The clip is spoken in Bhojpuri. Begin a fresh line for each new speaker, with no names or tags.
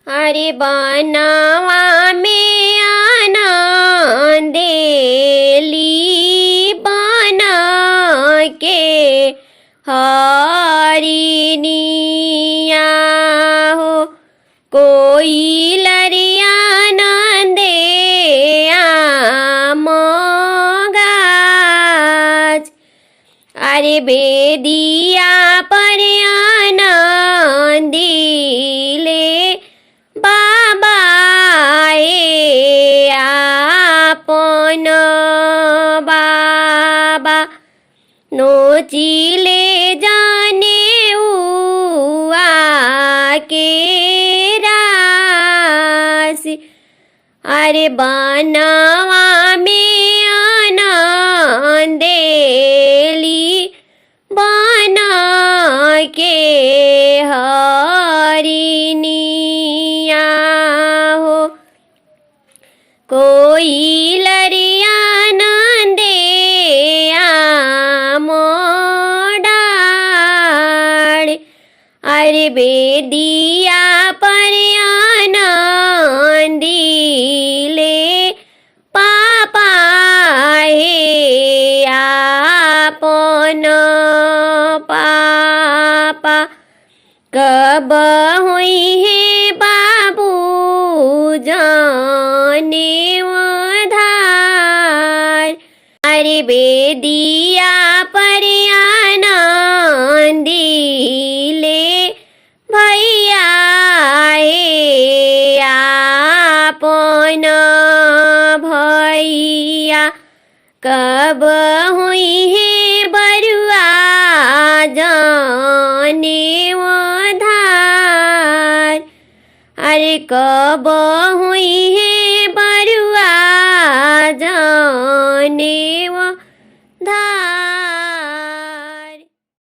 अरे बनावा में आनंदेली बना के हरिनिया हो कोई लरिया नंदे आमगाज। अरे बेदिया पर आनंदिले बाबा ए आपन बाबा नोचिले जाने उआ के राशि। अरे बनावा में आनंदेली बना के हरिनिया हो कोई लरिया नंदे आमोडाड़। अरे बेदिया पर आनंदिले पापा हे आपन पापा कब हुई है बाबू जाने उधार। अरे बेदिया पर आनंदिले भैया हे आपन भैया कब हुई है बरुआ जाने उधार। अरे कब हुई है बरुआ जाने उधार।